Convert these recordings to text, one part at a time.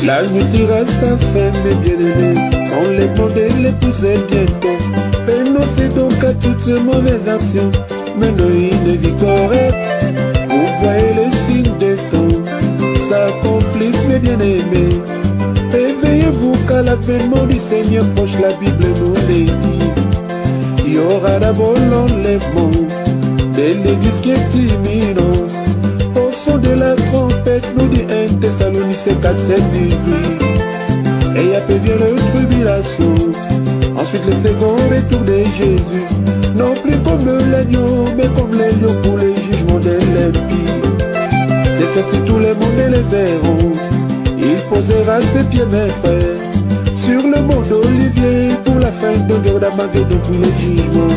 La nuit tira sa fin, mes bien-aimés, on les demandait l'épouser bientôt. Renoncez donc à toutes ces mauvaises actions, menez une vie correcte. Vous voyez les signes des temps s'accomplissent, mes bien-aimés. Réveillez-vous car l'avènement du Seigneur proche, la Bible nous l'est dit. Il y aura d'abord l'enlèvement de l'église qui est imminente. Au son de la trompette, nous dit 1 Thessaloniciens 4, 7, 18. Et il y a plusieurs tribulations. Ensuite le second retour de Jésus, non plus comme l'agneau, mais comme l'agneau pour le jugement de l'impie. C'est ainsi tout le monde les verront. Il posera ses pieds, mes frères, sur le mont d'Olivier, pour la fin de guerre d'Armageddon pour le jugement.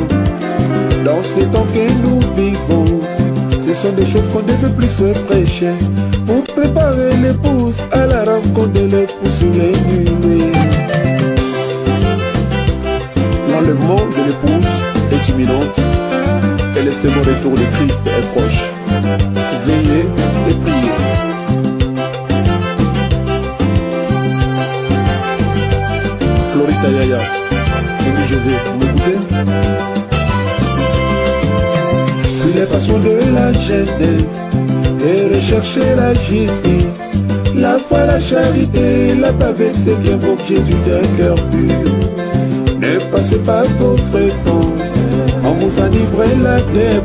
Dans ces temps que nous vivons, ce sont des choses qu'on ne veut plus se prêcher, pour préparer l'épouse à la rencontre de l'épouse sur les nuées. L'enlèvement de l'épouse est imminent et le second retour de Christ est proche. Veillez et priez. Florita Yaya, Louis José, vous m'écoutez? Puis les passions de la jeunesse et rechercher la justice, la foi, la charité, la paix, c'est bien pour Jésus d'un cœur pur. Ne passez pas votre temps, on vous enivre la terre.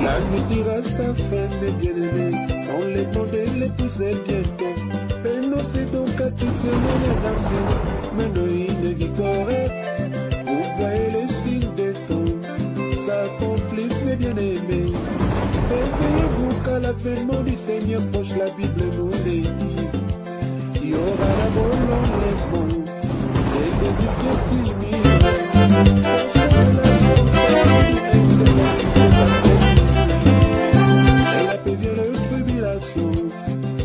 La nuit tira sa fin, mes bien-aimés, on les demandait l'épouser bientôt. Renoncez donc à toutes ces mauvaises actions, menez une vie correcte. Vous voyez les signes des temps s'accomplissent, mes bien-aimés. Réveillez-vous car l'avènement du Seigneur proche, la Bible nous l'est dit. Il y aura d'abord l'enlèvement de l'église qui est timide.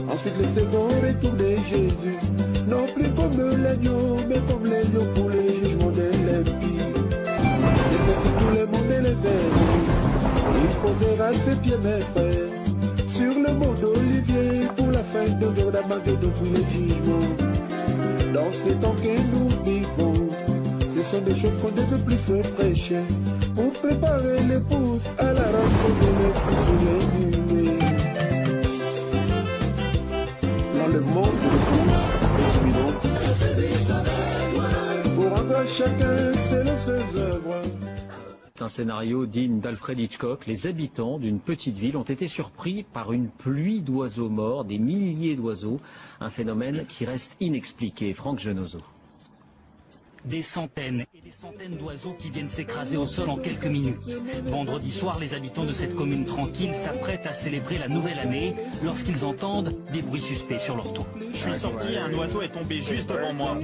Ensuite le second retour de Jésus, non plus comme l'agneau, mais comme l'agneau pour le jugement de l'impie. Et ainsi tout le monde les verront. Il posera ses pieds, mes frères, sur le mont d'Olivier, pour la fin de guerre d'Armageddon pour le jugement. Dans ces temps que nous vivons, ce sont des choses qu'on ne veut plus se prêcher, pour préparer l'épouse à la rencontre de l'épouse sur les nuées. Le monde est imminent. Pour rendre chacun selon ses œuvres. Un scénario digne d'Alfred Hitchcock. Les habitants d'une petite ville ont été surpris par une pluie d'oiseaux morts, des milliers d'oiseaux, un phénomène qui reste inexpliqué. Franck Genozo. Des centaines et des centaines d'oiseaux qui viennent s'écraser au sol en quelques minutes. Vendredi soir, les habitants de cette commune tranquille s'apprêtent à célébrer la nouvelle année lorsqu'ils entendent des bruits suspects sur leur toit. Je suis sorti et un oiseau est tombé juste devant moi.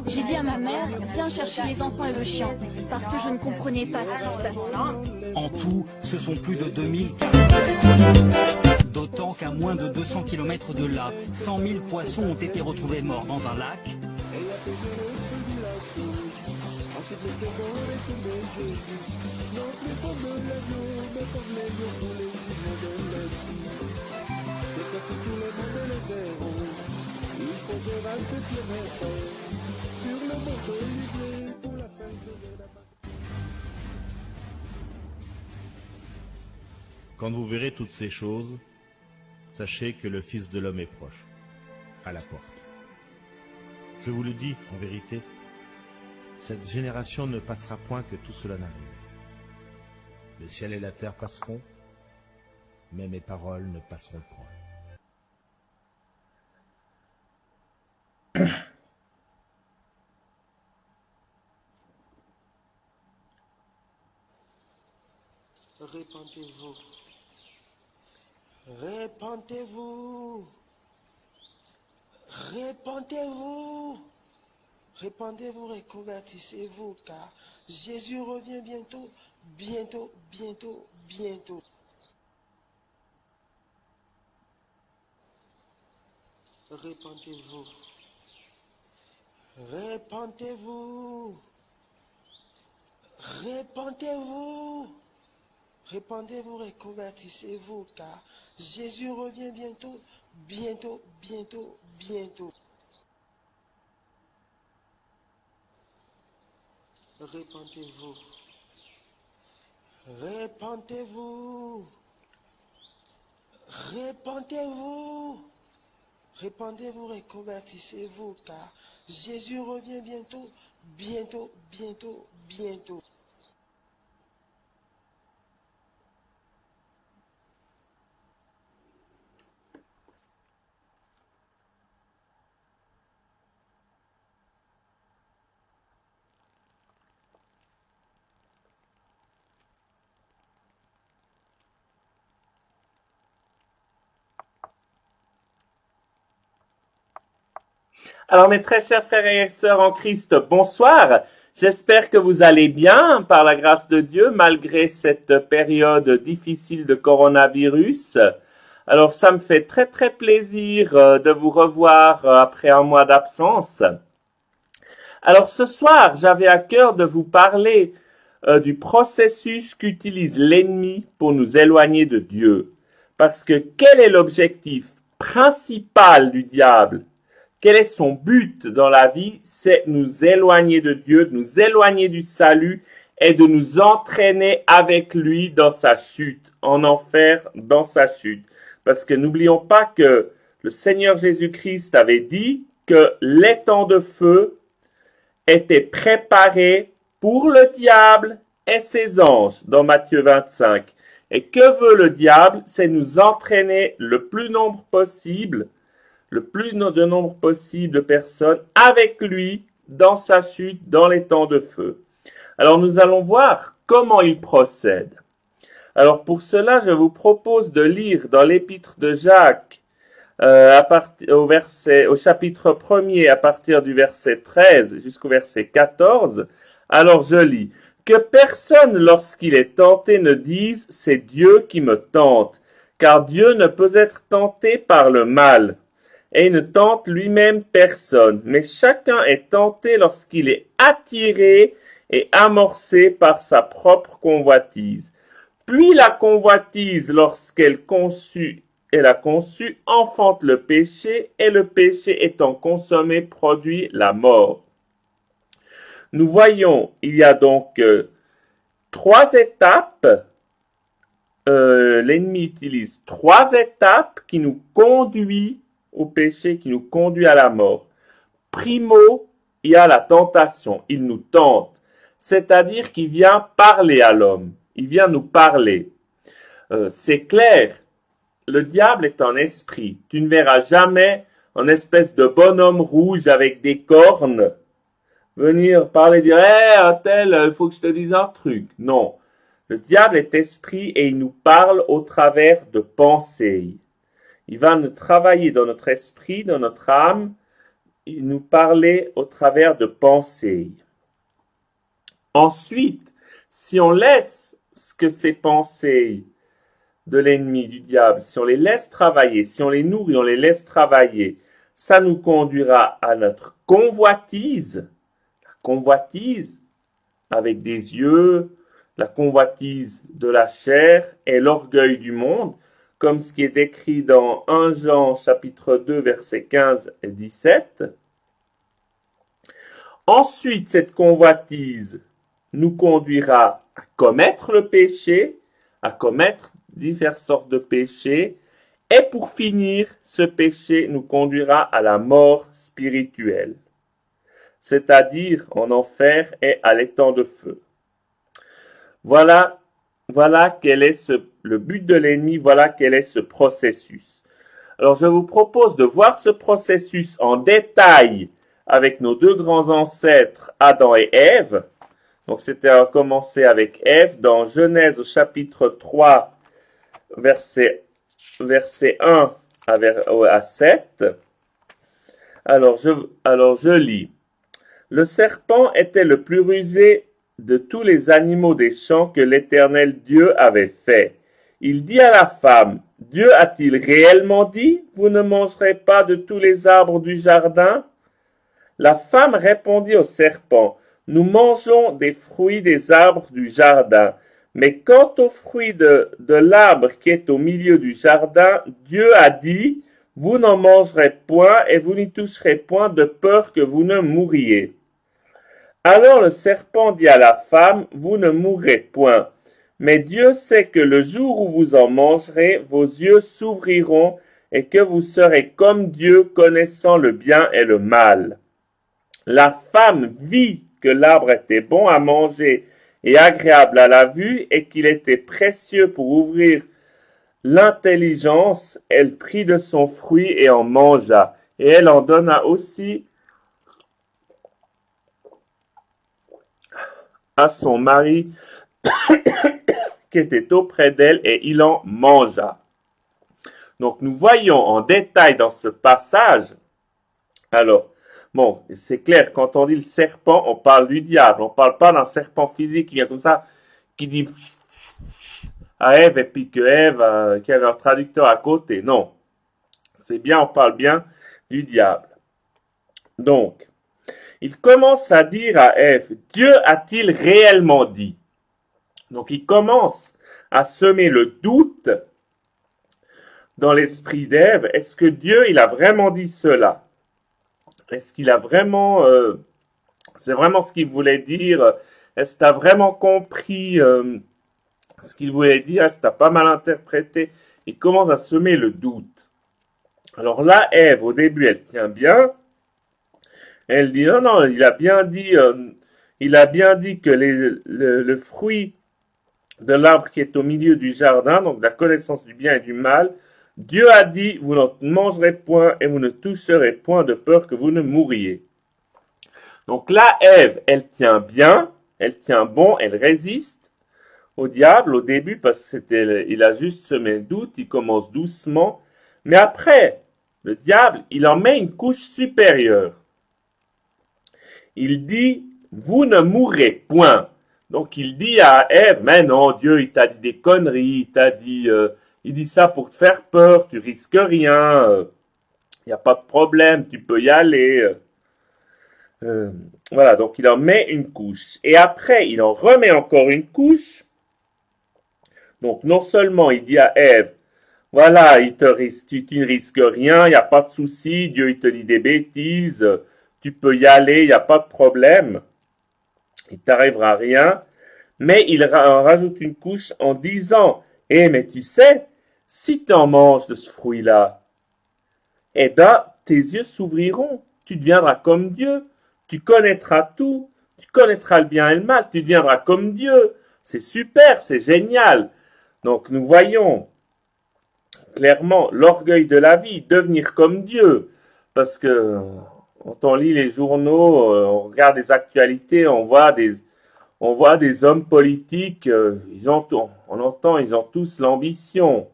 J'ai dit à ma mère, viens chercher les enfants et le chien, parce que je ne comprenais pas ce qui se passait. En tout, ce sont plus de 2000 cas. D'autant qu'à moins de 200 km de là, 100 000 poissons ont été retrouvés morts dans un lac. Quand vous verrez toutes ces choses, sachez que le Fils de l'homme est proche, à la porte. Je vous le dis en vérité, cette génération ne passera point que tout cela n'arrive. Le ciel et la terre passeront, mais mes paroles ne passeront point. Répentez-vous. Répentez-vous. Répentez-vous. Répandez-vous et convertissez-vous, car Jésus revient bientôt, bientôt, bientôt, bientôt. Répandez-vous. Répandez-vous. Répandez-vous. Répandez-vous et convertissez-vous, car Jésus revient bientôt, bientôt, bientôt, bientôt. Répandez-vous. Répandez-vous. Répandez-vous. Répandez-vous et convertissez-vous, car Jésus revient bientôt, bientôt, bientôt, bientôt. Alors mes très chers frères et sœurs en Christ, bonsoir. J'espère que vous allez bien par la grâce de Dieu malgré cette période difficile de coronavirus. Alors ça me fait très très plaisir de vous revoir après un mois d'absence. Alors ce soir, j'avais à cœur de vous parler du processus qu'utilise l'ennemi pour nous éloigner de Dieu. Parce que quel est l'objectif principal du diable? Quel est son but dans la vie? C'est nous éloigner de Dieu, de nous éloigner du salut et de nous entraîner avec lui dans sa chute, en enfer dans sa chute. Parce que n'oublions pas que le Seigneur Jésus-Christ avait dit que les temps de feu étaient préparés pour le diable et ses anges dans Matthieu 25. Et que veut le diable? C'est nous entraîner le plus nombre possible de personnes avec lui dans sa chute, dans les temps de feu. Alors nous allons voir comment il procède. Alors pour cela, je vous propose de lire dans l'épître de Jacques, au chapitre 1er, à partir du verset 13 jusqu'au verset 14. Alors je lis. Que personne, lorsqu'il est tenté, ne dise « c'est Dieu qui me tente », car Dieu ne peut être tenté par le mal. Et il ne tente lui-même personne, mais chacun est tenté lorsqu'il est attiré et amorcé par sa propre convoitise. Puis la convoitise, lorsqu'elle a conçu, enfante le péché, et le péché étant consommé produit la mort. Nous voyons, il y a donc 3 étapes. L'ennemi utilise 3 étapes qui nous conduisent au péché, qui nous conduit à la mort. Primo, il y a la tentation, il nous tente, c'est-à-dire qu'il vient parler à l'homme, il vient nous parler. C'est clair, le diable est un esprit, tu ne verras jamais un espèce de bonhomme rouge avec des cornes venir parler, dire « Hey, un tel, il faut que je te dise un truc ». Non, le diable est esprit et il nous parle au travers de pensées. Il va nous travailler dans notre esprit, dans notre âme, il nous parler au travers de pensées. Ensuite, si on laisse ce que ces pensées de l'ennemi, du diable, si on les laisse travailler, si on les nourrit, on les laisse travailler, ça nous conduira à notre convoitise, la convoitise avec des yeux, la convoitise de la chair et l'orgueil du monde, comme ce qui est écrit dans 1 Jean chapitre 2 versets 15 et 17. Ensuite, cette convoitise nous conduira à commettre le péché, à commettre diverses sortes de péchés, et pour finir, ce péché nous conduira à la mort spirituelle, c'est-à-dire en enfer et à l'étang de feu. Voilà quel est le but de l'ennemi, voilà quel est ce processus. Alors je vous propose de voir ce processus en détail avec nos 2 grands ancêtres, Adam et Ève. Donc c'était à commencer avec Ève dans Genèse au chapitre 3, verset 1 à 7. Alors je lis. Le serpent était le plus rusé de tous les animaux des champs que l'Éternel Dieu avait fait. Il dit à la femme, Dieu a-t-il réellement dit, vous ne mangerez pas de tous les arbres du jardin? La femme répondit au serpent, nous mangeons des fruits des arbres du jardin, mais quant aux fruits de l'arbre qui est au milieu du jardin, Dieu a dit, vous n'en mangerez point et vous n'y toucherez point de peur que vous ne mouriez. Alors le serpent dit à la femme, vous ne mourrez point. Mais Dieu sait que le jour où vous en mangerez, vos yeux s'ouvriront et que vous serez comme Dieu, connaissant le bien et le mal. La femme vit que l'arbre était bon à manger et agréable à la vue et qu'il était précieux pour ouvrir l'intelligence. Elle prit de son fruit et en mangea. Et elle en donna aussi à son mari qui était auprès d'elle et il en mangea. Donc nous voyons en détail dans ce passage, alors, bon, c'est clair, quand on dit le serpent, on parle du diable, on parle pas d'un serpent physique qui vient comme ça, qui dit à Ève et puis que Ève, qui avait un traducteur à côté, non. C'est bien, on parle bien du diable. Donc, il commence à dire à Ève, Dieu a-t-il réellement dit? Donc il commence à semer le doute dans l'esprit d'Ève. Est-ce que Dieu, il a vraiment dit cela? Est-ce qu'il a vraiment, c'est vraiment ce qu'il voulait dire? Est-ce que tu as vraiment compris ce qu'il voulait dire? Est-ce que tu as pas mal interprété? Il commence à semer le doute. Alors là, Ève, au début, elle tient bien. Elle dit, non, non, il a bien dit que le fruit de l'arbre qui est au milieu du jardin, donc la connaissance du bien et du mal, Dieu a dit, vous n'en mangerez point et vous ne toucherez point de peur que vous ne mouriez. Donc là, Ève, elle tient bien, elle tient bon, elle résiste au diable au début parce qu'il a juste semé le doute, il commence doucement, mais après, le diable, il en met une couche supérieure. Il dit, vous ne mourrez point. Donc il dit à Ève, mais non, Dieu, il t'a dit des conneries, il dit ça pour te faire peur, tu risques rien, il n'y a pas de problème, tu peux y aller. Voilà, donc il en met une couche. Et après, il en remet encore une couche. Donc non seulement il dit à Ève, voilà, tu ne risques rien, il n'y a pas de souci, Dieu il te dit des bêtises, tu peux y aller, il n'y a pas de problème, il t'arrivera rien. Mais il en rajoute une couche en disant, mais tu sais, si tu en manges de ce fruit-là, eh ben, tes yeux s'ouvriront, tu deviendras comme Dieu, tu connaîtras tout, tu connaîtras le bien et le mal, tu deviendras comme Dieu. C'est super, c'est génial. Donc nous voyons clairement l'orgueil de la vie, devenir comme Dieu. Parce que quand on lit les journaux, on regarde les actualités, on voit des hommes politiques, ils ont tous l'ambition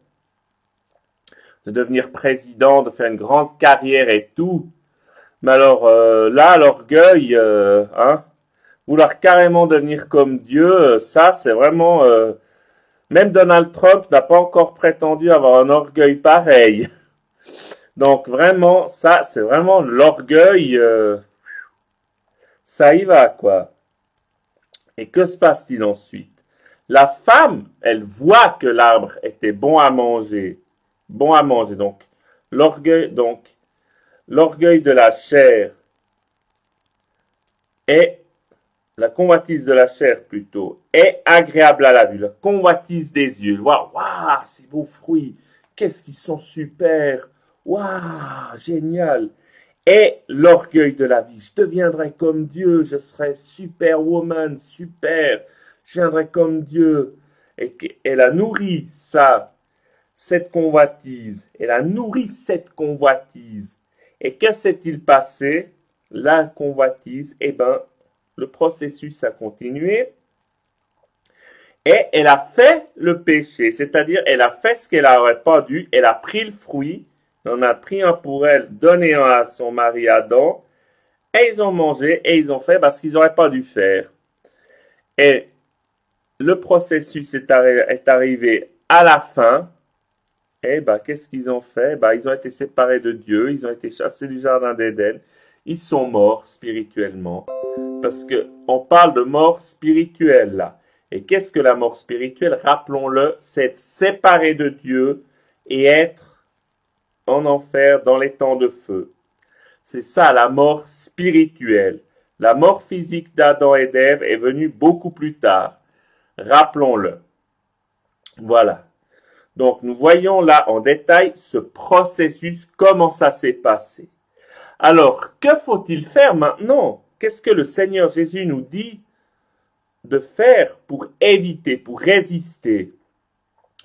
de devenir président, de faire une grande carrière et tout. Mais alors là, l'orgueil, vouloir carrément devenir comme Dieu, ça c'est vraiment... même Donald Trump n'a pas encore prétendu avoir un orgueil pareil. Donc vraiment, ça c'est vraiment l'orgueil, ça y va quoi. Et que se passe-t-il ensuite? La femme, elle voit que l'arbre était bon à manger. Bon à manger. Donc, l'orgueil de la chair est, la convoitise de la chair plutôt, est agréable à la vue. La convoitise des yeux. Waouh, ces beaux fruits. Qu'est-ce qu'ils sont super. Waouh, génial. Et l'orgueil de la vie. Je deviendrai comme Dieu, je serai superwoman, super, je viendrai comme Dieu. Et elle a nourri cette convoitise. Elle a nourri cette convoitise. Et que s'est-il passé? La convoitise, le processus a continué. Et elle a fait le péché, c'est-à-dire elle a fait ce qu'elle n'aurait pas dû, elle a pris le fruit, elle en a pris un pour elle, donné un à son mari Adam, Et ils ont mangé et ils ont fait ce qu'ils n'auraient pas dû faire. Et le processus est arrivé à la fin. Et qu'est-ce qu'ils ont fait? Ils ont été séparés de Dieu, ils ont été chassés du jardin d'Éden. Ils sont morts spirituellement. Parce que on parle de mort spirituelle là. Et qu'est-ce que la mort spirituelle? Rappelons-le, c'est être séparé de Dieu et être en enfer dans les temps de feu. C'est ça la mort spirituelle. La mort physique d'Adam et d'Ève est venue beaucoup plus tard. Rappelons-le. Voilà. Donc nous voyons là en détail ce processus, comment ça s'est passé. Alors, que faut-il faire maintenant? Qu'est-ce que le Seigneur Jésus nous dit de faire pour éviter, pour résister?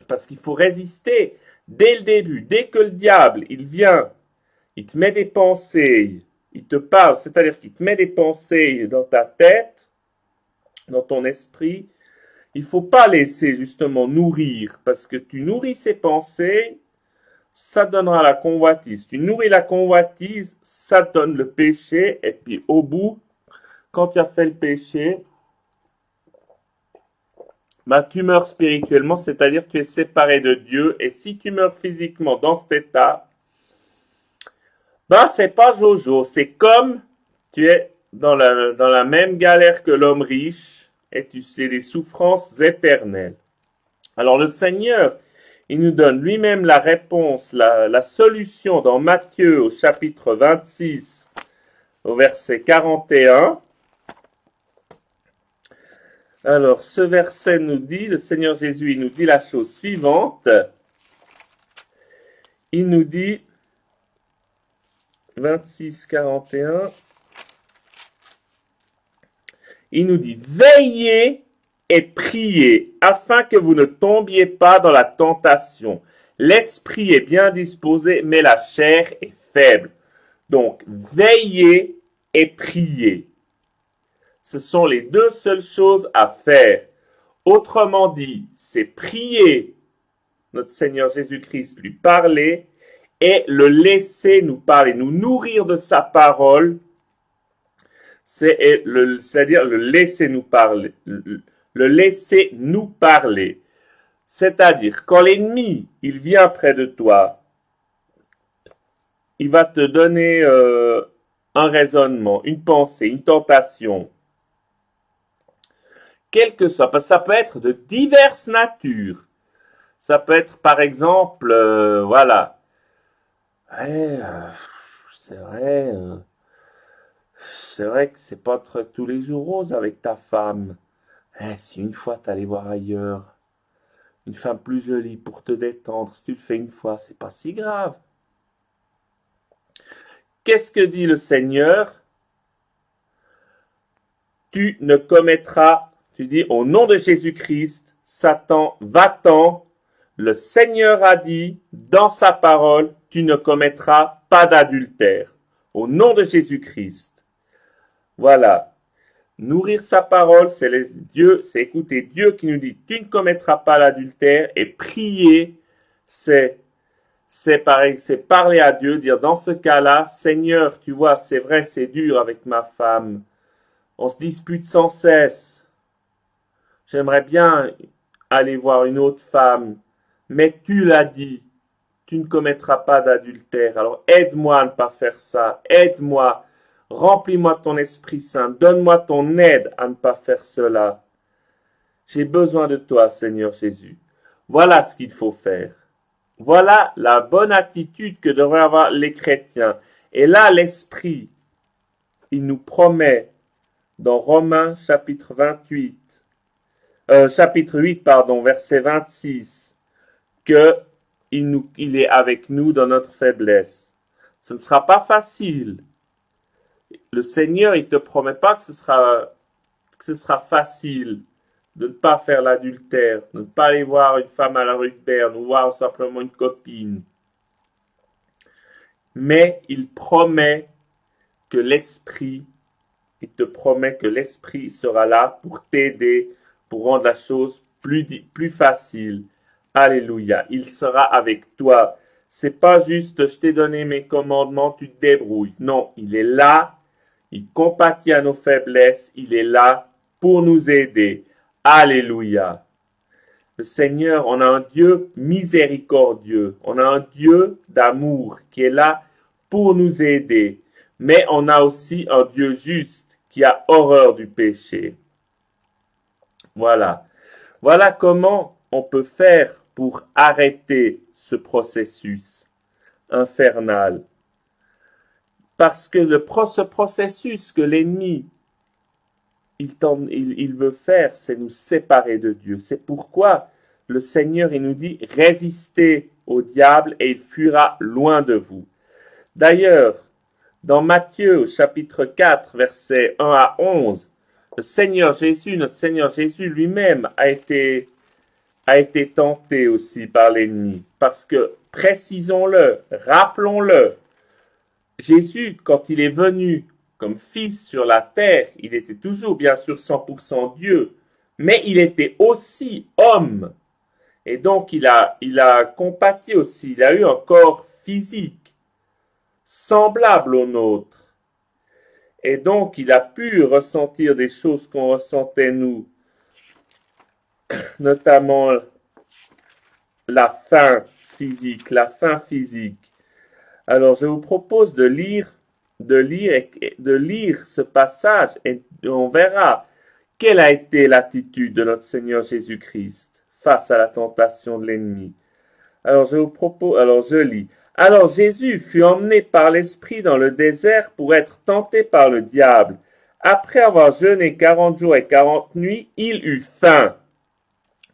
Parce qu'il faut résister dès le début, dès que le diable, il vient, il te met des pensées, il te parle, c'est-à-dire qu'il te met des pensées dans ta tête, dans ton esprit. Il ne faut pas laisser justement nourrir, parce que tu nourris ces pensées, ça donnera la convoitise. Tu nourris la convoitise, ça donne le péché, et puis au bout, quand tu as fait le péché, tu meurs spirituellement, c'est-à-dire que tu es séparé de Dieu, et si tu meurs physiquement dans cet état, c'est pas Jojo, c'est comme tu es dans la même galère que l'homme riche, et tu sais des souffrances éternelles. Alors le Seigneur, il nous donne lui-même la réponse, la solution dans Matthieu au chapitre 26, au verset 41. Alors ce verset nous dit, le Seigneur Jésus, il nous dit la chose suivante. Il nous dit, 26, 41, il nous dit, veillez et priez afin que vous ne tombiez pas dans la tentation. L'esprit est bien disposé, mais la chair est faible. Donc, veillez et priez. Ce sont les deux seules choses à faire. Autrement dit, c'est prier notre Seigneur Jésus-Christ, lui parler et le laisser nous parler, nous nourrir de sa parole. C'est-à-dire le laisser nous parler. Le laisser nous parler. C'est-à-dire, quand l'ennemi, il vient près de toi, il va te donner un raisonnement, une pensée, une tentation. Quel que soit, parce que ça peut être de diverses natures. Ça peut être, par exemple, c'est vrai que c'est pas tous les jours rose avec ta femme. Si une fois t'allais voir ailleurs, une femme plus jolie pour te détendre, si tu le fais une fois, c'est pas si grave. Qu'est-ce que dit le Seigneur? Tu ne commettras, tu dis au nom de Jésus-Christ, Satan, va-t'en. Le Seigneur a dit dans sa parole, tu ne commettras pas d'adultère. Au nom de Jésus-Christ. Voilà. Nourrir sa parole, c'est écouter Dieu qui nous dit, tu ne commettras pas l'adultère. Et prier, c'est parler à Dieu, dire dans ce cas-là, Seigneur, tu vois, c'est vrai, c'est dur avec ma femme. On se dispute sans cesse. J'aimerais bien aller voir une autre femme, mais tu l'as dit, tu ne commettras pas d'adultère. Alors aide-moi à ne pas faire ça, aide-moi, remplis-moi de ton Esprit Saint, donne-moi ton aide à ne pas faire cela. J'ai besoin de toi, Seigneur Jésus. Voilà ce qu'il faut faire. Voilà la bonne attitude que devraient avoir les chrétiens. Et là, l'Esprit, il nous promet dans Romains chapitre 8, verset 26, que il est avec nous dans notre faiblesse. Ce ne sera pas facile. Le Seigneur, il te promet pas que ce sera facile de ne pas faire l'adultère, de ne pas aller voir une femme à la rue de Berne ou voir simplement une copine. Mais il promet que l'Esprit, il te promet que l'Esprit sera là pour t'aider, pour rendre la chose plus facile. Alléluia. Il sera avec toi. C'est pas juste, je t'ai donné mes commandements, tu te débrouilles. Non, il est là. il compatit à nos faiblesses, il est là pour nous aider. Alléluia. Le Seigneur, on a un Dieu miséricordieux, on a un Dieu d'amour qui est là pour nous aider. Mais on a aussi un Dieu juste qui a horreur du péché. Voilà. Voilà comment on peut faire pour arrêter ce processus infernal. Parce que ce processus que l'ennemi il veut faire, c'est nous séparer de Dieu. C'est pourquoi le Seigneur il nous dit résistez au diable et il fuira loin de vous. D'ailleurs, dans Matthieu au chapitre 4, versets 1 à 11, le Seigneur Jésus, notre Seigneur Jésus lui-même a été tenté aussi par l'ennemi. Parce que, précisons-le, rappelons-le, Jésus, quand il est venu comme fils sur la terre, il était toujours bien sûr 100% Dieu, mais il était aussi homme. Et donc il a compati aussi, il a eu un corps physique semblable au nôtre. Et donc il a pu ressentir des choses qu'on ressentait nous, notamment la faim physique. Alors je vous propose de lire ce passage et on verra quelle a été l'attitude de notre Seigneur Jésus-Christ face à la tentation de l'ennemi. Alors je lis. Alors Jésus fut emmené par l'Esprit dans le désert pour être tenté par le diable. Après avoir jeûné 40 jours et 40 nuits, il eut faim.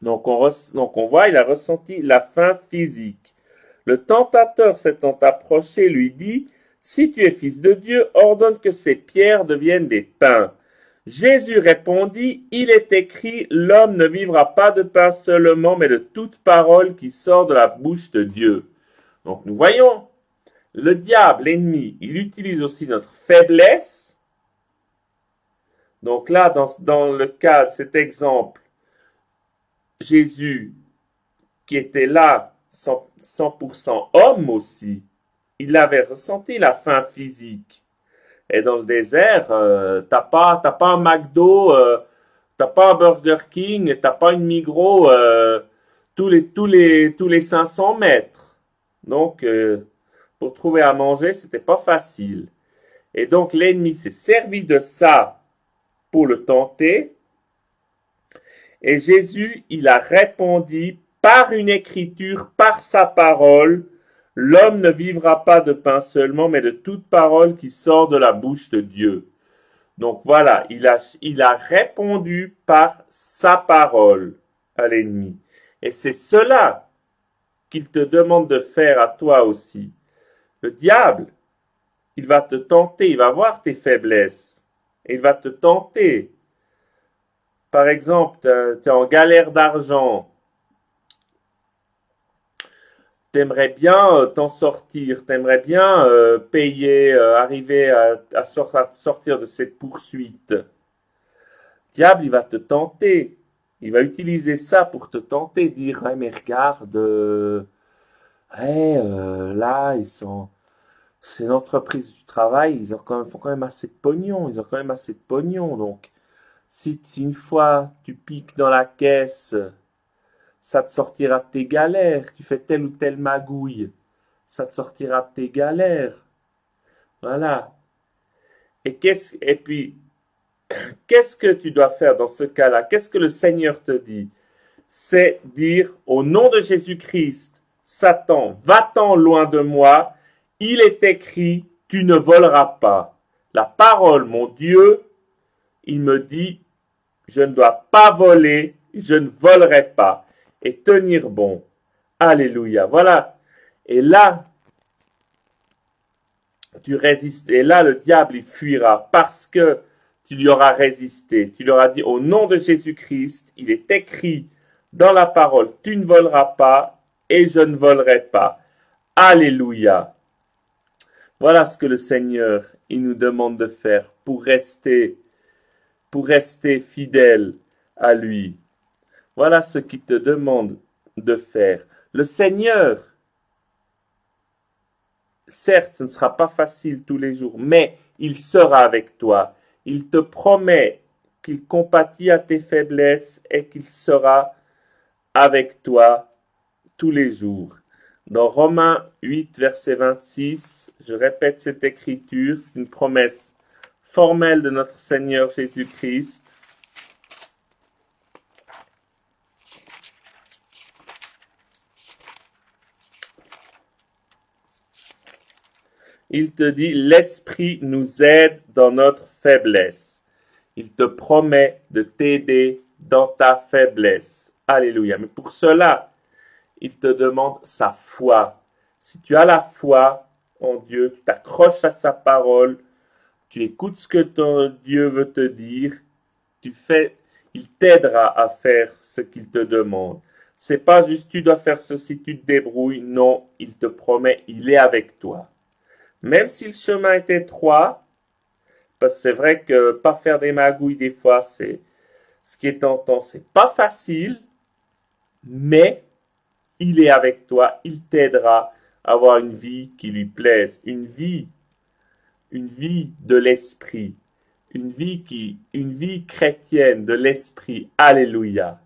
Donc on voit, il a ressenti la faim physique. Le tentateur s'étant approché lui dit, « Si tu es fils de Dieu, ordonne que ces pierres deviennent des pains. » Jésus répondit, « Il est écrit, l'homme ne vivra pas de pain seulement, mais de toute parole qui sort de la bouche de Dieu. » Donc nous voyons, le diable, l'ennemi, il utilise aussi notre faiblesse. Donc là, dans le cas de cet exemple, Jésus, qui était là, 100% homme aussi, il avait ressenti la faim physique. Et dans le désert, t'as pas un McDo, t'as pas un Burger King, t'as pas une Migros tous les 500 mètres. Donc, pour trouver à manger, c'était pas facile. Et donc, l'ennemi s'est servi de ça pour le tenter. Et Jésus, il a répondu par une écriture, par sa parole, l'homme ne vivra pas de pain seulement, mais de toute parole qui sort de la bouche de Dieu. Donc voilà, il a répondu par sa parole à l'ennemi. Et c'est cela qu'il te demande de faire à toi aussi. Le diable, il va te tenter, il va voir tes faiblesses, et il va te tenter. Par exemple, tu es en galère d'argent, t'aimerais bien t'en sortir, t'aimerais bien payer, arriver à sortir de cette poursuite. Le diable, il va te tenter. Il va utiliser ça pour te tenter, dire, ouais, mais regarde, là, c'est l'entreprise du travail, ils font quand même assez de pognon, donc, si une fois tu piques dans la caisse, ça te sortira de tes galères. Tu fais telle ou telle magouille, ça te sortira de tes galères. Voilà. Et puis, qu'est-ce que tu dois faire dans ce cas-là? Qu'est-ce que le Seigneur te dit? C'est dire, au nom de Jésus-Christ, Satan, va-t'en loin de moi. Il est écrit, tu ne voleras pas. La parole, mon Dieu, il me dit, je ne dois pas voler, je ne volerai pas. Et tenir bon. Alléluia. Voilà. Et là, tu résistes. Et là, le diable, il fuira parce que tu lui auras résisté. Tu lui auras dit, au nom de Jésus-Christ, il est écrit dans la parole, tu ne voleras pas et je ne volerai pas. Alléluia. Voilà ce que le Seigneur, il nous demande de faire pour rester fidèle à lui. Voilà ce qu'il te demande de faire. Le Seigneur, certes, ce ne sera pas facile tous les jours, mais il sera avec toi. Il te promet qu'il compatit à tes faiblesses et qu'il sera avec toi tous les jours. Dans Romains 8, verset 26, je répète cette écriture, c'est une promesse formelle de notre Seigneur Jésus-Christ. Il te dit, l'Esprit nous aide dans notre faiblesse. Il te promet de t'aider dans ta faiblesse. Alléluia. Mais pour cela, il te demande sa foi. Si tu as la foi en Dieu, tu t'accroches à sa parole, tu écoutes ce que ton Dieu veut te dire, il t'aidera à faire ce qu'il te demande. C'est pas juste tu dois faire ceci, tu te débrouilles. Non, il te promet, il est avec toi. Même si le chemin est étroit, parce que c'est vrai que pas faire des magouilles des fois, c'est ce qui est tentant, c'est pas facile, mais il est avec toi, il t'aidera à avoir une vie qui lui plaise, une vie de l'esprit, une vie chrétienne de l'esprit. Alléluia.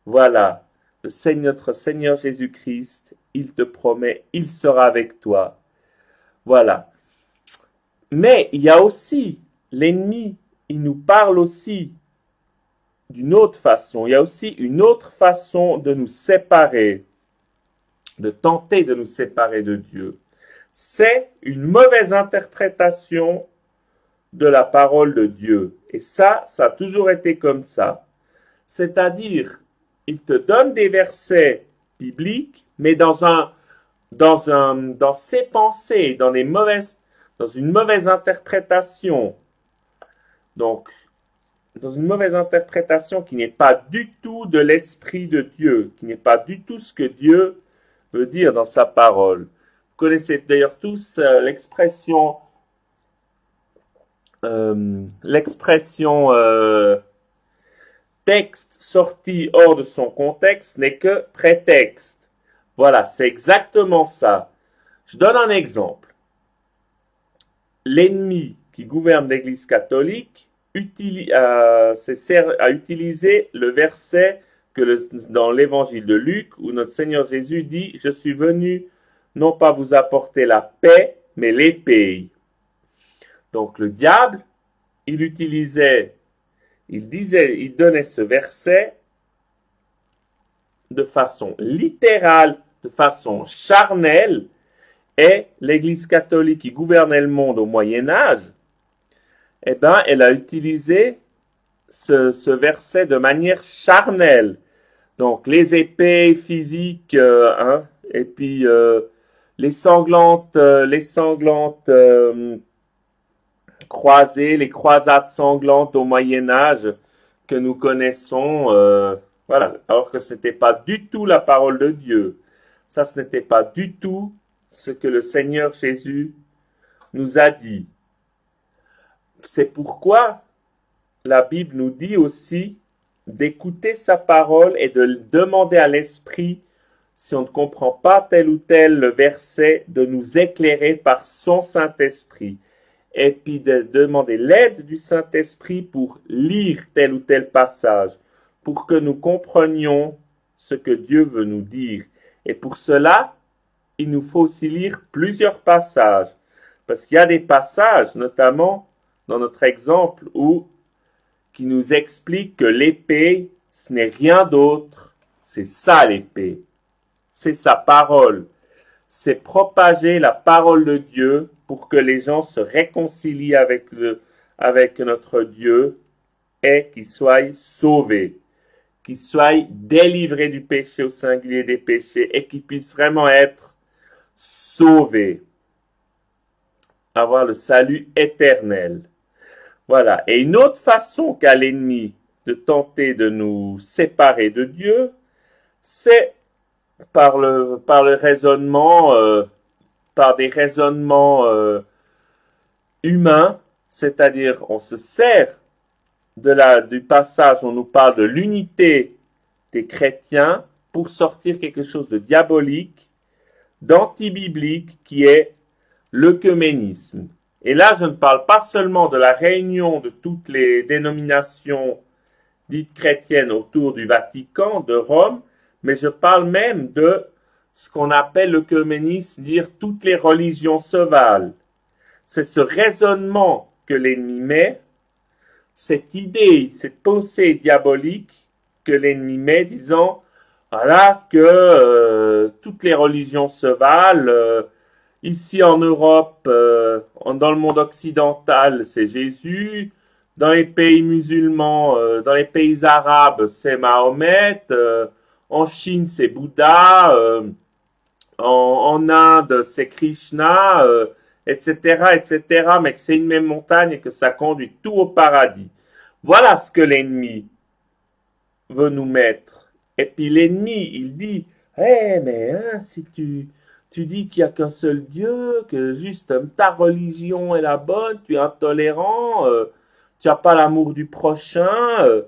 Voilà, notre Seigneur Jésus-Christ, il te promet, il sera avec toi. Voilà. Mais il y a aussi l'ennemi, il nous parle aussi d'une autre façon. Il y a aussi une autre façon de nous séparer, de tenter de nous séparer de Dieu. C'est une mauvaise interprétation de la parole de Dieu. Et ça a toujours été comme ça. C'est-à-dire, il te donne des versets bibliques, mais dans ses pensées, dans une mauvaise interprétation. Donc, dans une mauvaise interprétation qui n'est pas du tout de l'Esprit de Dieu, qui n'est pas du tout ce que Dieu veut dire dans sa parole. Vous connaissez d'ailleurs tous l'expression texte sorti hors de son contexte n'est que prétexte. Voilà, c'est exactement ça. Je donne un exemple. L'ennemi qui gouverne l'Église catholique a utilisé le verset dans l'Évangile de Luc où notre Seigneur Jésus dit « Je suis venu non pas vous apporter la paix, mais l'épée. » Donc le diable, il donnait ce verset de façon littérale, de façon charnelle, et l'Église catholique qui gouvernait le monde au Moyen-Âge, elle a utilisé ce verset de manière charnelle. Donc les épées physiques, et puis les sanglantes croisées, les croisades sanglantes au Moyen-Âge que nous connaissons, voilà, alors que ce n'était pas du tout la parole de Dieu. Ça, ce n'était pas du tout ce que le Seigneur Jésus nous a dit. C'est pourquoi la Bible nous dit aussi d'écouter sa parole et de demander à l'Esprit, si on ne comprend pas tel ou tel verset, de nous éclairer par son Saint-Esprit. Et puis de demander l'aide du Saint-Esprit pour lire tel ou tel passage, pour que nous comprenions ce que Dieu veut nous dire. Et pour cela, il nous faut aussi lire plusieurs passages. Parce qu'il y a des passages, notamment dans notre exemple, qui nous expliquent que l'épée, ce n'est rien d'autre. C'est ça l'épée. C'est sa parole. C'est propager la parole de Dieu pour que les gens se réconcilient avec notre Dieu et qu'ils soient sauvés, qu'ils soient délivrés du péché au singulier des péchés et qu'ils puissent vraiment être sauvés, avoir le salut éternel. Voilà. Et une autre façon qu'a l'ennemi de tenter de nous séparer de Dieu, c'est par le raisonnement, par des raisonnements humains, c'est-à-dire on se sert du passage où on nous parle de l'unité des chrétiens pour sortir quelque chose de diabolique, d'anti-biblique, qui est l'œcuménisme. Et là, je ne parle pas seulement de la réunion de toutes les dénominations dites chrétiennes autour du Vatican, de Rome, mais je parle même de ce qu'on appelle l'œcuménisme, dire toutes les religions se valent. C'est ce raisonnement que l'ennemi met, cette idée, cette pensée diabolique que l'ennemi met, disant voilà que toutes les religions se valent. Ici en Europe, dans le monde occidental, c'est Jésus. Dans les pays musulmans, dans les pays arabes, c'est Mahomet. En Chine, c'est Bouddha. En Inde, c'est Krishna, etc., etc. Mais que c'est une même montagne et que ça conduit tout au paradis. Voilà ce que l'ennemi veut nous mettre. Et puis l'ennemi, il dit, mais si tu dis qu'il n'y a qu'un seul Dieu, que juste ta religion est la bonne, tu es intolérant, tu n'as pas l'amour du prochain,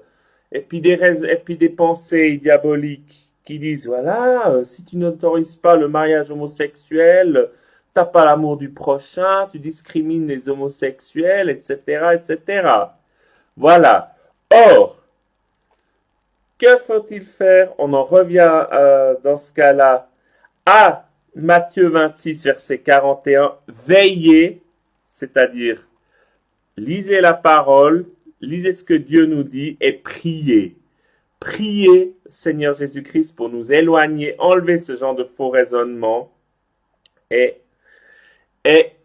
et puis des pensées diaboliques qui disent, voilà, si tu n'autorises pas le mariage homosexuel, tu n'as pas l'amour du prochain, tu discrimines les homosexuels, etc., etc. Voilà. Or, que faut-il faire? On en revient dans ce cas-là à Matthieu 26, verset 41. Veillez, c'est-à-dire lisez la parole, lisez ce que Dieu nous dit et priez. Priez, Seigneur Jésus-Christ, pour nous éloigner, enlever ce genre de faux raisonnement et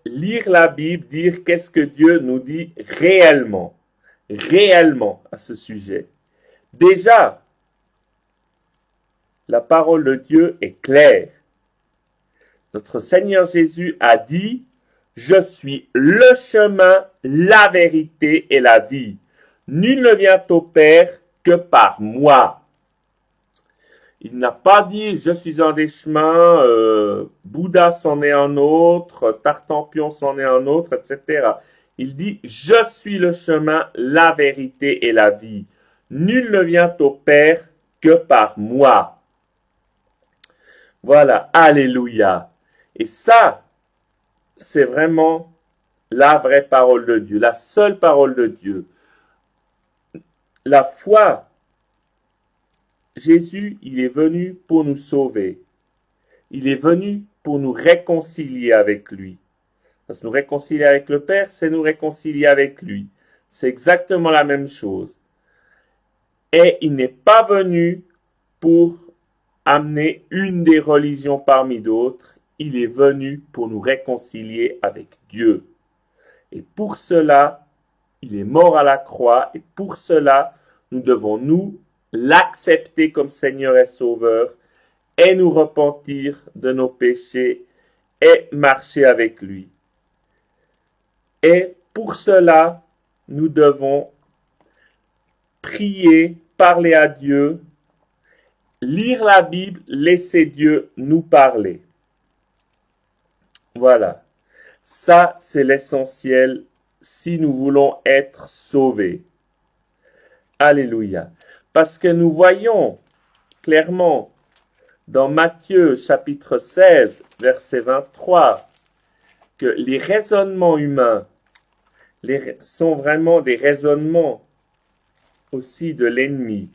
lire la Bible, dire qu'est-ce que Dieu nous dit réellement à ce sujet. Déjà, la parole de Dieu est claire. Notre Seigneur Jésus a dit, je suis le chemin, la vérité et la vie. Nul ne vient au Père que par moi. Il n'a pas dit, je suis un des chemins, Bouddha c'en est un autre, Tartampion c'en est un autre, etc. Il dit, je suis le chemin, la vérité et la vie. Nul ne vient au Père que par moi. Voilà, alléluia. Et ça, c'est vraiment la vraie parole de Dieu, la seule parole de Dieu. La foi, Jésus, il est venu pour nous sauver. Il est venu pour nous réconcilier avec lui. Parce que nous réconcilier avec le Père, c'est nous réconcilier avec lui. C'est exactement la même chose. Et il n'est pas venu pour amener une des religions parmi d'autres. Il est venu pour nous réconcilier avec Dieu. Et pour cela, il est mort à la croix. Et pour cela, nous devons nous l'accepter comme Seigneur et Sauveur et nous repentir de nos péchés et marcher avec lui. Et pour cela, nous devons prier, parler à Dieu, lire la Bible, laisser Dieu nous parler. Voilà. Ça, c'est l'essentiel si nous voulons être sauvés. Alléluia. Parce que nous voyons clairement dans Matthieu chapitre 16, verset 23, que les raisonnements humains sont vraiment des raisonnements aussi de l'ennemi.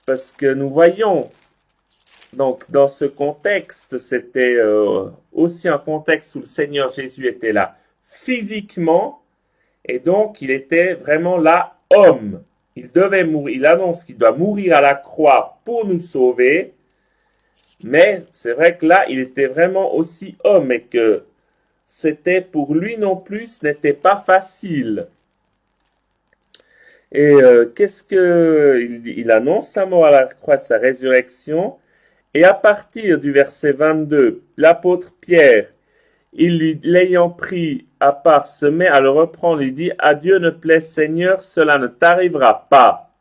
Parce que nous voyons, donc dans ce contexte, c'était aussi un contexte où le Seigneur Jésus était là physiquement, et donc il était vraiment là homme. Il devait mourir, il annonce qu'il doit mourir à la croix pour nous sauver, mais c'est vrai que là, il était vraiment aussi homme et que c'était pour lui non plus, ce n'était pas facile. Et qu'est-ce que il annonce sa mort à la croix, sa résurrection, et à partir du verset 22, l'apôtre Pierre, l'ayant pris à part, se met à le reprendre, il dit, à Dieu ne plaît Seigneur, cela ne t'arrivera pas.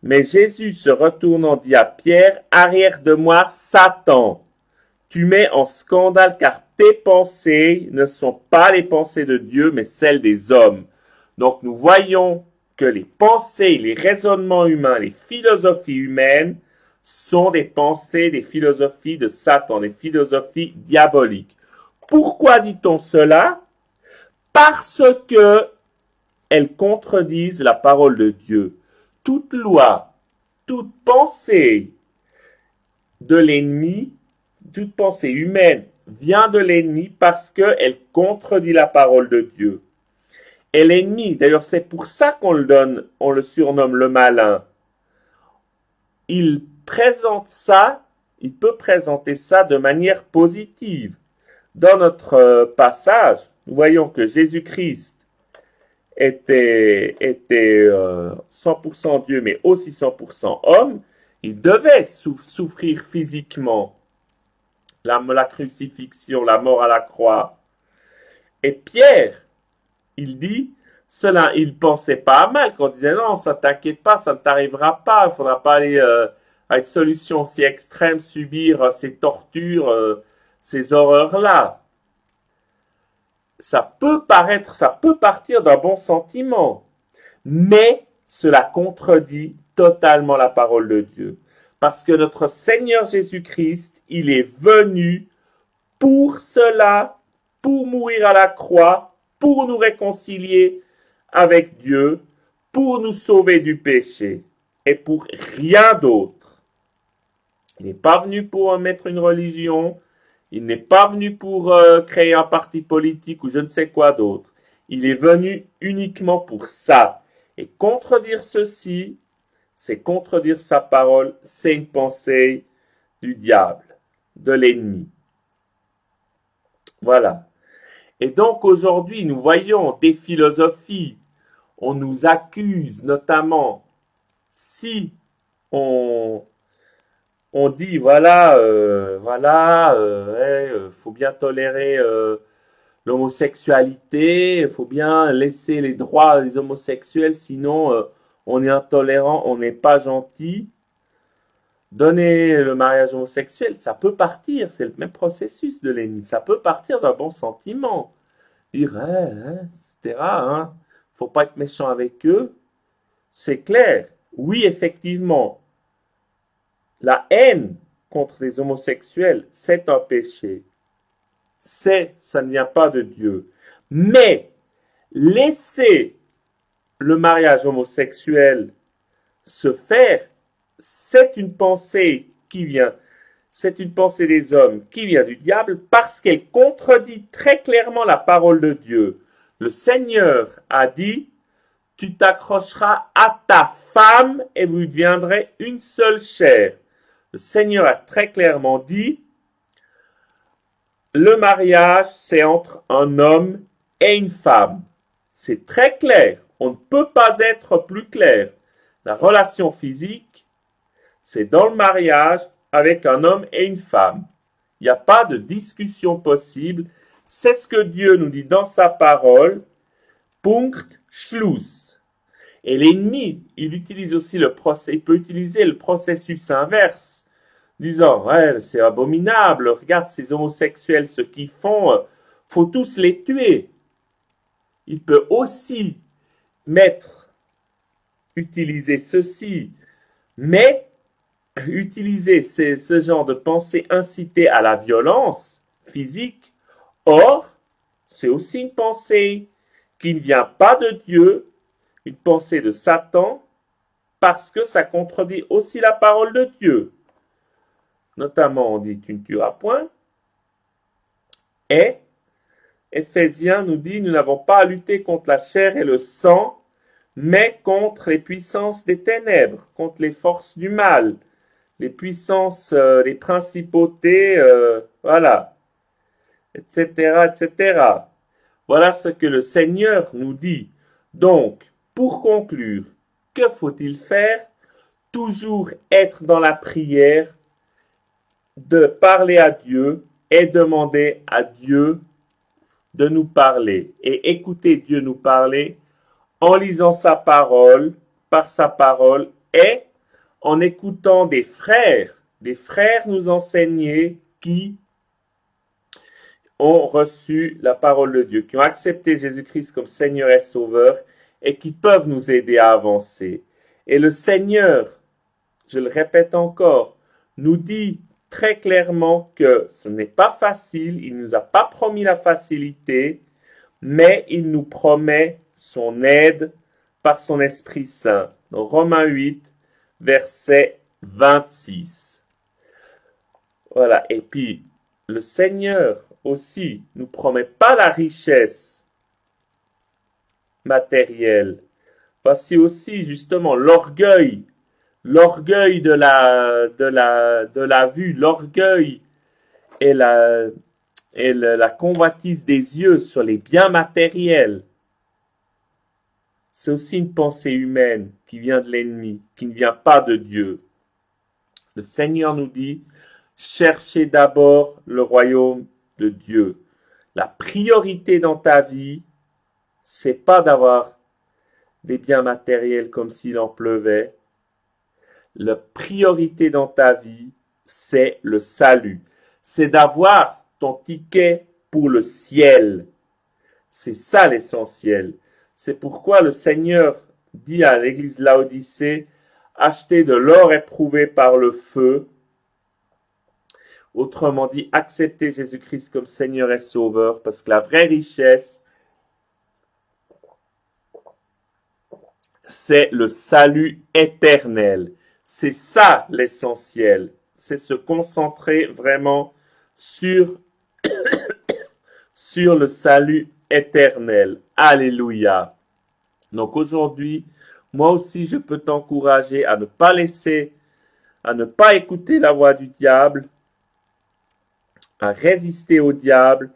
Mais Jésus se retournant dit à Pierre, arrière de moi, Satan, tu mets en scandale car tes pensées ne sont pas les pensées de Dieu, mais celles des hommes. Donc nous voyons que les pensées, les raisonnements humains, les philosophies humaines sont des pensées, des philosophies de Satan, des philosophies diaboliques. Pourquoi dit-on cela? Parce que elles contredisent la parole de Dieu. Toute loi, toute pensée de l'ennemi, toute pensée humaine vient de l'ennemi parce qu'elle contredit la parole de Dieu. Et l'ennemi, d'ailleurs c'est pour ça qu'on le surnomme le malin. Il peut présenter ça de manière positive. Dans notre passage, nous voyons que Jésus-Christ était 100% Dieu, mais aussi 100% homme. Il devait souffrir physiquement la crucifixion, la mort à la croix. Et Pierre, il dit, cela, il pensait pas à mal, quand il disait non, ça t'inquiète pas, ça ne t'arrivera pas, il faudra pas aller à une solution si extrême, subir ces tortures, ces horreurs-là. Ça peut partir d'un bon sentiment, mais cela contredit totalement la parole de Dieu. Parce que notre Seigneur Jésus-Christ, il est venu pour cela, pour mourir à la croix, pour nous réconcilier avec Dieu, pour nous sauver du péché, et pour rien d'autre. Il n'est pas venu pour mettre une religion, il n'est pas venu pour créer un parti politique ou je ne sais quoi d'autre. Il est venu uniquement pour ça. Et contredire ceci, c'est contredire sa parole, c'est une pensée du diable, de l'ennemi. Voilà. Et donc aujourd'hui, nous voyons des philosophies, on nous accuse notamment si on dit faut bien tolérer l'homosexualité, il faut bien laisser les droits des homosexuels, sinon on est intolérant, on n'est pas gentil. Donner le mariage homosexuel, ça peut partir, c'est le même processus de l'ennemi, ça peut partir d'un bon sentiment. Dire, etc., faut pas être méchant avec eux, c'est clair. Oui, effectivement, la haine contre les homosexuels, c'est un péché. Ça ne vient pas de Dieu. Mais laisser le mariage homosexuel se faire, c'est une pensée des hommes qui vient du diable parce qu'elle contredit très clairement la parole de Dieu. Le Seigneur a dit, tu t'accrocheras à ta femme et vous deviendrez une seule chair. Le Seigneur a très clairement dit, le mariage, c'est entre un homme et une femme. C'est très clair. On ne peut pas être plus clair. La relation physique, c'est dans le mariage avec un homme et une femme. Il n'y a pas de discussion possible. C'est ce que Dieu nous dit dans sa parole. Punkt, Schluss. Et l'ennemi, il utilise aussi il peut utiliser le processus inverse, disant, c'est abominable, regarde ces homosexuels, ce qu'ils font, faut tous les tuer. Il peut aussi utiliser ceci, mais utiliser ce genre de pensée incitée à la violence physique. Or, c'est aussi une pensée qui ne vient pas de Dieu, une pensée de Satan, parce que ça contredit aussi la parole de Dieu. Notamment, on dit tu ne tueras point. Et Éphésiens nous dit nous n'avons pas à lutter contre la chair et le sang, mais contre les puissances des ténèbres, contre les forces du mal, les puissances, les principautés, etc., etc. Voilà ce que le Seigneur nous dit. Donc, pour conclure, que faut-il faire? Toujours être dans la prière, de parler à Dieu et demander à Dieu de nous parler et écouter Dieu nous parler en lisant sa parole, par sa parole et en écoutant des frères nous enseigner qui ont reçu la parole de Dieu, qui ont accepté Jésus-Christ comme Seigneur et Sauveur et qui peuvent nous aider à avancer. Et le Seigneur, je le répète encore, nous dit très clairement que ce n'est pas facile, il ne nous a pas promis la facilité, mais il nous promet son aide par son Esprit Saint. Dans Romains 8, verset 26. Voilà, et puis le Seigneur aussi nous promet pas la richesse matérielle. Voici aussi justement l'orgueil de la vue, l'orgueil et la convoitise des yeux sur les biens matériels. C'est aussi une pensée humaine qui vient de l'ennemi, qui ne vient pas de Dieu. Le Seigneur nous dit, cherchez d'abord le royaume de Dieu. La priorité dans ta vie, c'est pas d'avoir des biens matériels comme s'il en pleuvait. La priorité dans ta vie, c'est le salut. C'est d'avoir ton ticket pour le ciel. C'est ça l'essentiel. C'est pourquoi le Seigneur dit à l'église Laodicée, achetez de l'or éprouvé par le feu. Autrement dit, acceptez Jésus-Christ comme Seigneur et Sauveur, parce que la vraie richesse, c'est le salut éternel. C'est ça l'essentiel. C'est se concentrer vraiment sur le salut éternel. Alléluia. Donc aujourd'hui, moi aussi, je peux t'encourager à ne pas écouter la voix du diable, à résister au diable.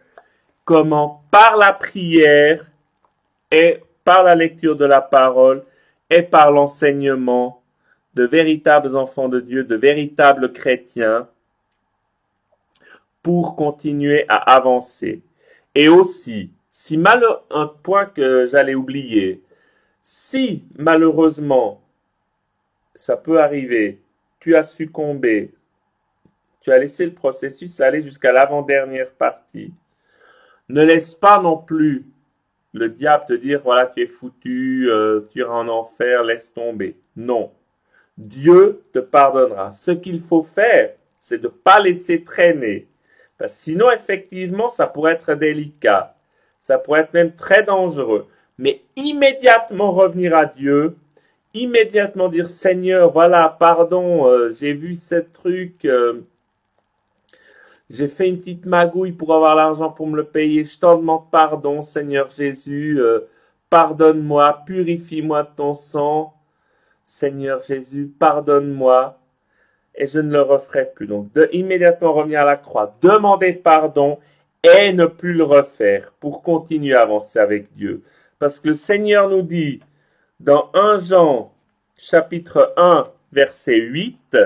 Comment? Par la prière et par la lecture de la parole et par l'enseignement de véritables enfants de Dieu, de véritables chrétiens, pour continuer à avancer. Et aussi, un point que j'allais oublier, si malheureusement, ça peut arriver, tu as succombé, tu as laissé le processus aller jusqu'à l'avant-dernière partie, ne laisse pas non plus le diable te dire, voilà, tu es foutu, tu iras en enfer, laisse tomber. Non. Dieu te pardonnera. Ce qu'il faut faire, c'est de ne pas laisser traîner. Parce que sinon, effectivement, ça pourrait être délicat. Ça pourrait être même très dangereux. Mais immédiatement revenir à Dieu, immédiatement dire, Seigneur, voilà, pardon, j'ai vu ce truc, j'ai fait une petite magouille pour avoir l'argent pour me le payer. Je t'en demande pardon, Seigneur Jésus. Pardonne-moi, purifie-moi de ton sang. Seigneur Jésus, pardonne-moi. Et je ne le referai plus. Donc, immédiatement revenir à la croix, demander pardon et ne plus le refaire pour continuer à avancer avec Dieu. Parce que le Seigneur nous dit dans 1 Jean, chapitre 1, verset 8,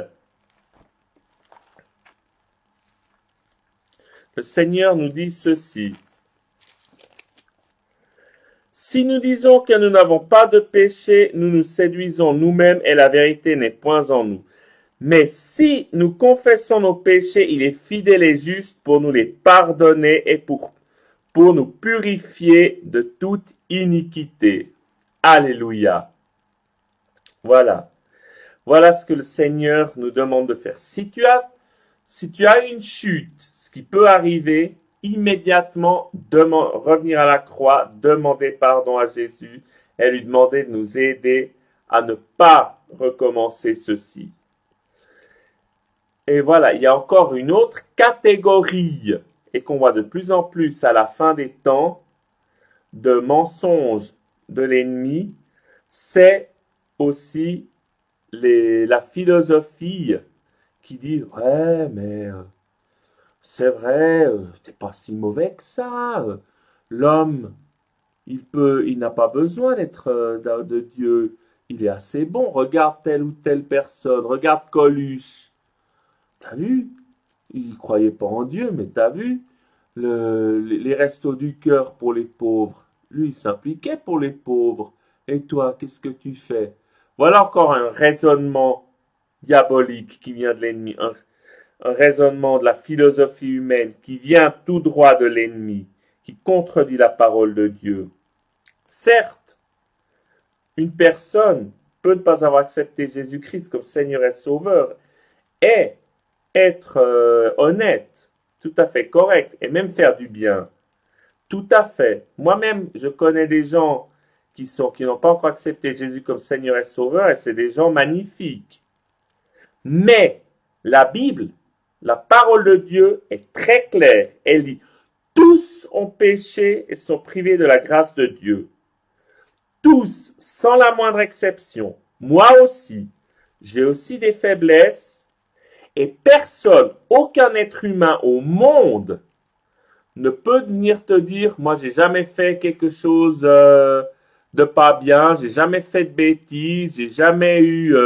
le Seigneur nous dit ceci. Si nous disons que nous n'avons pas de péché, nous nous séduisons nous-mêmes et la vérité n'est point en nous. Mais si nous confessons nos péchés, il est fidèle et juste pour nous les pardonner et pour nous purifier de toute iniquité. Alléluia. Voilà. Voilà ce que le Seigneur nous demande de faire. Si tu as une chute, ce qui peut arriver, immédiatement revenir à la croix, demander pardon à Jésus et lui demander de nous aider à ne pas recommencer ceci. Et voilà, il y a encore une autre catégorie et qu'on voit de plus en plus à la fin des temps de mensonges de l'ennemi, c'est aussi la philosophie qui dit « Ouais, mais c'est vrai, t'es pas si mauvais que ça. L'homme, il n'a pas besoin d'être de Dieu. Il est assez bon. Regarde telle ou telle personne. Regarde Coluche. T'as vu? Il croyait pas en Dieu, mais t'as vu les restos du cœur pour les pauvres. Lui, il s'impliquait pour les pauvres. Et toi, qu'est-ce que tu fais? » Voilà encore un raisonnement diabolique qui vient de l'ennemi. Un raisonnement de la philosophie humaine qui vient tout droit de l'ennemi, qui contredit la parole de Dieu. Certes, une personne peut ne pas avoir accepté Jésus-Christ comme Seigneur et Sauveur et être honnête, tout à fait correct, et même faire du bien. Tout à fait. Moi-même, je connais des gens qui n'ont pas encore accepté Jésus comme Seigneur et Sauveur, et c'est des gens magnifiques. Mais la Bible, la parole de Dieu est très claire. Elle dit, tous ont péché et sont privés de la grâce de Dieu. Tous, sans la moindre exception. Moi aussi. J'ai aussi des faiblesses. Et personne, aucun être humain au monde ne peut venir te dire, moi j'ai jamais fait quelque chose de pas bien, j'ai jamais fait de bêtises, j'ai jamais eu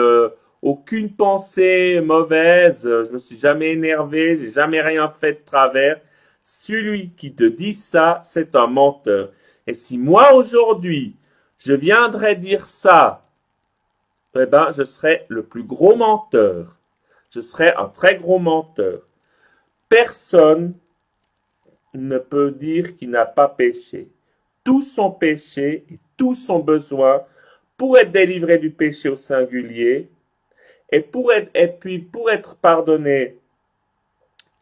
aucune pensée mauvaise, je me suis jamais énervé, j'ai jamais rien fait de travers. Celui qui te dit ça, c'est un menteur. Et si moi aujourd'hui, je viendrais dire ça, eh ben, je serais le plus gros menteur. Je serais un très gros menteur. Personne ne peut dire qu'il n'a pas péché. Tous ont péché et tous ont besoin pour être délivrés du péché au singulier et puis pour être pardonnés,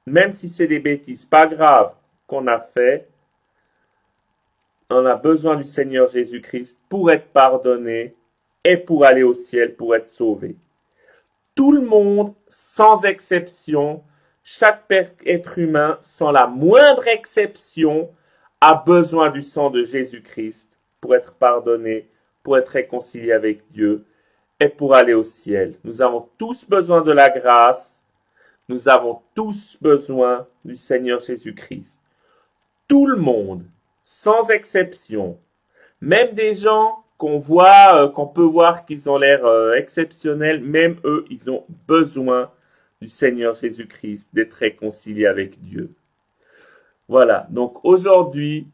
même si c'est des bêtises pas graves qu'on a fait, on a besoin du Seigneur Jésus-Christ pour être pardonné et pour aller au ciel, pour être sauvé. Tout le monde, sans exception, chaque être humain, sans la moindre exception, a besoin du sang de Jésus-Christ pour être pardonné, pour être réconcilié avec Dieu et pour aller au ciel. Nous avons tous besoin de la grâce. Nous avons tous besoin du Seigneur Jésus-Christ. Tout le monde, sans exception, même des gens qu'on peut voir qu'ils ont l'air exceptionnels, même eux, ils ont besoin du Seigneur Jésus-Christ, d'être réconciliés avec Dieu. Voilà, donc aujourd'hui,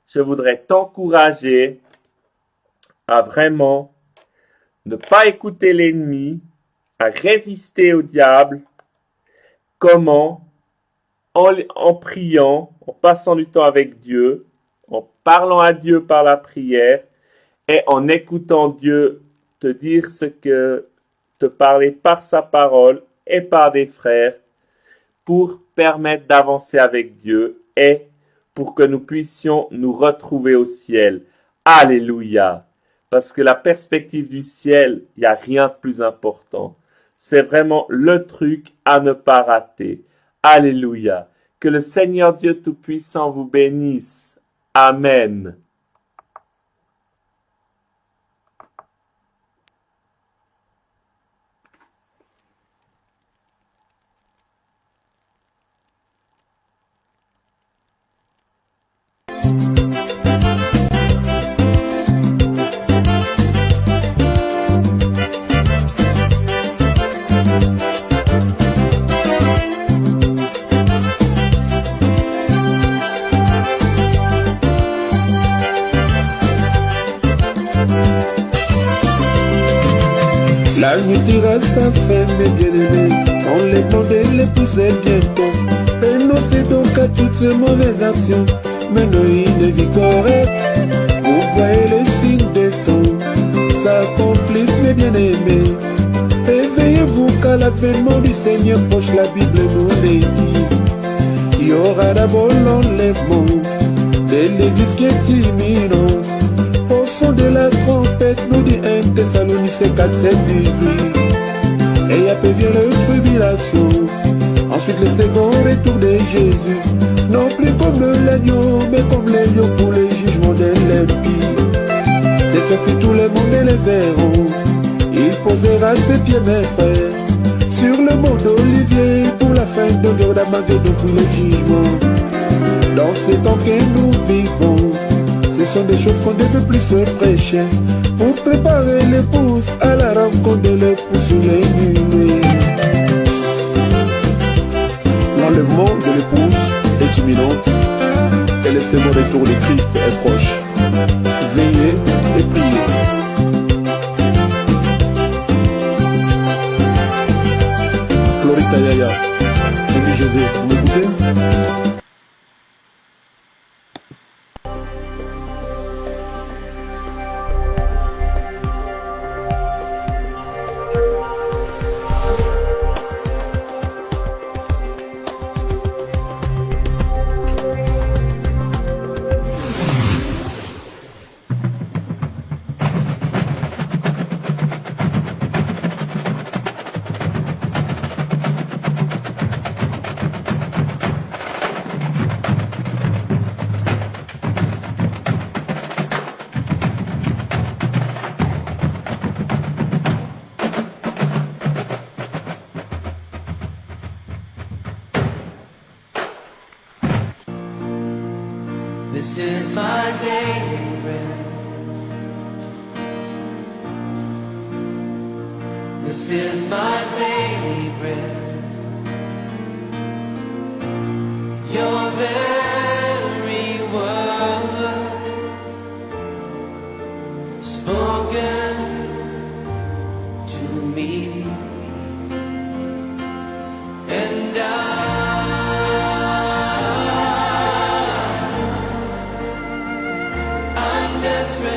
je voudrais t'encourager à vraiment ne pas écouter l'ennemi, à résister au diable. Comment? En priant, en passant du temps avec Dieu, en parlant à Dieu par la prière et en écoutant Dieu te dire ce que te parler par sa parole et par des frères pour permettre d'avancer avec Dieu et pour que nous puissions nous retrouver au ciel. Alléluia! Parce que la perspective du ciel, il n'y a rien de plus important. C'est vraiment le truc à ne pas rater. Alléluia! Que le Seigneur Dieu Tout-Puissant vous bénisse. Amen. La nuit reste fin, mes bien-aimés, on les demande de l'épouser bientôt. Renoncez donc à toutes ces mauvaises actions, menez une vie correcte. Vous voyez les signes des temps s'accomplissent, mes bien-aimés. Éveillez-vous car l'avènement du Seigneur proche, la Bible nous l'est dit. Il y aura d'abord l'enlèvement de l'église qui est imminent. Au son de la trompette, nous dit 1 Thessaloniciens 4, 7, 18. Et après vient la tribulation, ensuite le second retour de Jésus. Non plus comme l'agneau, mais comme les lions pour le jugement de l'impie. Cette fois-ci tout le monde les verront. Il posera ses pieds, mes frères, sur le mont d'Olivier pour la fin de guerre d'Armageddon pour le jugement. Dans ces temps que nous vivons, ce sont des choses qu'on ne peut plus se prêcher pour préparer l'épouse à la rencontre de l'épouse sur les nuées. L'enlèvement de l'épouse est imminent et le second retour de Christ est proche. Veillez et priez. Florita Yaya, je vais vous m'écoutez? This is my daily bread. Your very word spoken to me, and I'm desperate.